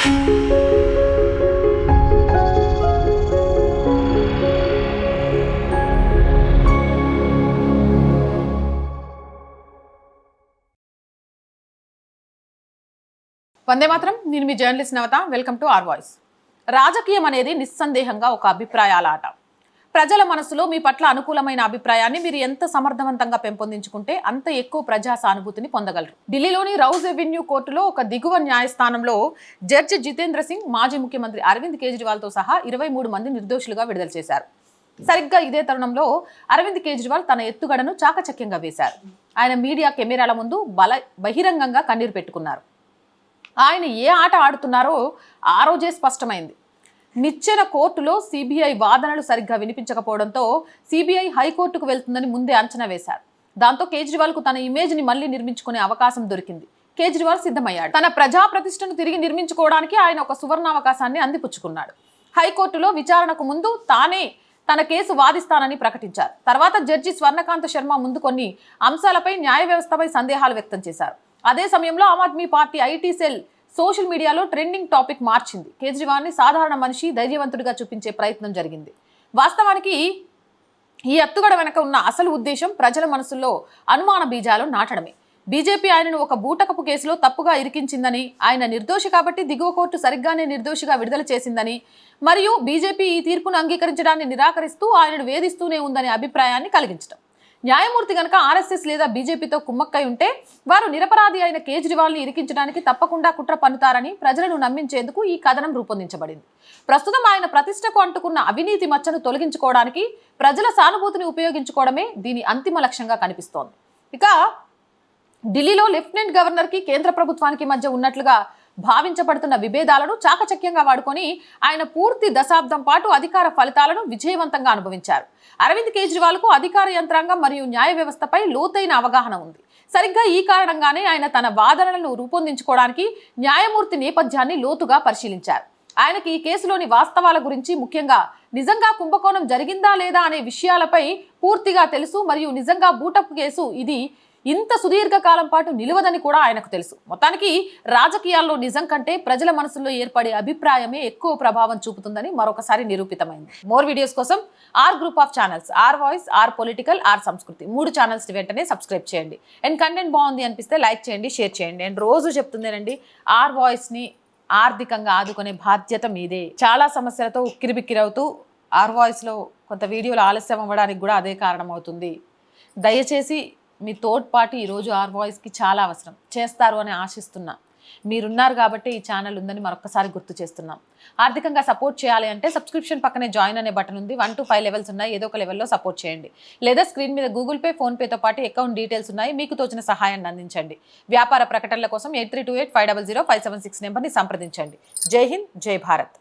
వందే మాత్రం. నేను మీ journalist Navata. Welcome to R voice. రాజకీయం అనేది నిస్సందేహంగా ఒక అభిప్రాయాల ఆట. ప్రజల మనసులో మీ పట్ల అనుకూలమైన అభిప్రాయాన్ని మీరు ఎంత సమర్థవంతంగా పెంపొందించుకుంటే అంత ఎక్కువ ప్రజా సానుభూతిని పొందగలరు. ఢిల్లీలోని రౌజ్ ఎవెన్యూ కోర్టులో ఒక దిగువ న్యాయస్థానంలో జడ్జి జితేంద్ర సింగ్ మాజీ ముఖ్యమంత్రి అరవింద్ కేజ్రీవాల్తో సహా 23 మంది నిర్దోషులుగా విడుదల చేశారు. సరిగ్గా ఇదే తరుణంలో అరవింద్ కేజ్రీవాల్ తన ఎత్తుగడను చాకచక్యంగా వేశారు. ఆయన మీడియా కెమెరాల ముందు బహిరంగంగా కన్నీరు పెట్టుకున్నారు. ఆయన ఏ ఆట ఆడుతున్నారో ఆ రోజే స్పష్టమైంది. నిచ్చెన కోర్టులో సిబిఐ వాదనలు సరిగ్గా వినిపించకపోవడంతో సిబిఐ హైకోర్టుకు వెళ్తుందని ముందే అంచనా వేశారు. దాంతో కేజ్రీవాల్కు తన ఇమేజ్ని మళ్లీ నిర్మించుకునే అవకాశం దొరికింది. కేజ్రీవాల్ సిద్ధమయ్యాడు. తన ప్రజా ప్రతిష్టను తిరిగి నిర్మించుకోవడానికి ఆయన ఒక సువర్ణావకాశాన్ని అందిపుచ్చుకున్నాడు. హైకోర్టులో విచారణకు ముందు తానే తన కేసు వాదిస్తానని ప్రకటించారు. తర్వాత జడ్జి స్వర్ణకాంత శర్మ ముందు కొన్ని అంశాలపై న్యాయ వ్యవస్థపై సందేహాలు వ్యక్తం చేశారు. అదే సమయంలో Aam Aadmi party IT cell social మీడియాలో ట్రెండింగ్ టాపిక్ మార్చింది. కేజ్రీవాల్ని సాధారణ మనిషి, ధైర్యవంతుడిగా చూపించే ప్రయత్నం జరిగింది. వాస్తవానికి ఈ ఎత్తుగడ వెనక ఉన్న అసలు ఉద్దేశం ప్రజల మనసుల్లో అనుమాన బీజాలు నాటడమే. బీజేపీ ఆయనను ఒక బూటకపు కేసులో తప్పుగా ఇరికించిందని, ఆయన నిర్దోషి కాబట్టి దిగువ కోర్టు సరిగ్గానే నిర్దోషిగా విడుదల చేసిందని, మరియు బీజేపీ ఈ తీర్పును అంగీకరించడాన్ని నిరాకరిస్తూ ఆయనను వేధిస్తూనే ఉందనే అభిప్రాయాన్ని కలిగించడం. న్యాయమూర్తి గనక ఆర్ఎస్ఎస్ లేదా బీజేపీతో కుమ్మక్కై ఉంటే వారు నిరపరాధి అయిన కేజ్రీవాల్ని ఇరికించడానికి తప్పకుండా కుట్ర పన్నుతారని ప్రజలను నమ్మించేందుకు ఈ కథనం రూపొందించబడింది. ప్రస్తుతం ఆయన ప్రతిష్టకు అంటుకున్న అవినీతి మచ్చను తొలగించుకోవడానికి ప్రజల సానుభూతిని ఉపయోగించుకోవడమే దీని అంతిమ లక్ష్యంగా కనిపిస్తోంది. ఇక ఢిల్లీలో లెఫ్టినెంట్ గవర్నర్కి కేంద్ర ప్రభుత్వానికి మధ్య ఉన్నట్లుగా భావించబడుతున్న విభేదాలను చాకచక్యంగా వాడుకొని ఆయన పూర్తి దశాబ్దం పాటు అధికార ఫలితాలను విజయవంతంగా అనుభవించారు. అరవింద్ కేజ్రీవాల్కు అధికార యంత్రాంగం మరియు న్యాయ వ్యవస్థపై లోతైన అవగాహన ఉంది. సరిగ్గా ఈ కారణంగానే ఆయన తన వాదనలను రూపొందించుకోవడానికి న్యాయమూర్తి నేపథ్యాన్ని లోతుగా పరిశీలించారు. ఆయనకి ఈ కేసులోని వాస్తవాల గురించి, ముఖ్యంగా నిజంగా కుంభకోణం జరిగిందా లేదా అనే విషయాలపై పూర్తిగా తెలుసు. మరియు నిజంగా బూటపు కేసు ఇది ఇంత సుదీర్ఘకాలం పాటు నిలవదని కూడా ఆయనకు తెలుసు. మొత్తానికి రాజకీయాల్లో నిజం కంటే ప్రజల మనసుల్లో ఏర్పడే అభిప్రాయమే ఎక్కువ ప్రభావం చూపుతుందని మరొకసారి నిరూపితమైంది. మోర్ వీడియోస్ కోసం R group of channels, R voice, R political, R సంస్కృతి 3 ఛానల్స్ వెంటనే సబ్స్క్రైబ్ చేయండి. అండ్ కంటెంట్ బాగుంది అనిపిస్తే లైక్ చేయండి, షేర్ చేయండి. అండ్ రోజు చెప్తుందేనండి, ఆర్ వాయిస్ని ఆర్థికంగా ఆదుకునే బాధ్యత మీదే. చాలా సమస్యలతో ఉక్కిరిబిక్కిరవుతూ ఆర్ వాయిస్లో కొంత వీడియోలు ఆలస్యం అవ్వడానికి కూడా అదే కారణం అవుతుంది. దయచేసి మీ తోడ్పాటు ఈరోజు ఆర్ వాయిస్కి చాలా అవసరం. చేస్తారు అని ఆశిస్తున్నా. మీరున్నారు కాబట్టి ఈ ఛానల్ ఉందని మరొకసారి గుర్తు చేస్తున్నాం. ఆర్థికంగా సపోర్ట్ చేయాలి అంటే సబ్స్క్రిప్షన్ పక్కనే జాయిన్ అనే బటన్ ఉంది. 1 to 5 లెవెల్స్ ఉన్నాయి. ఏదో ఒక లెవెల్లో సపోర్ట్ చేయండి. లేదా స్క్రీన్ మీద గూగుల్ పే, ఫోన్పేతో పాటు అకౌంట్ డీటెయిల్స్ ఉన్నాయి. మీకు తోచిన సహాయాన్ని అందించండి. వ్యాపార ప్రకటనల కోసం 8328500576 నెంబర్ని సంప్రదించండి. జై హింద్, జై భారత్.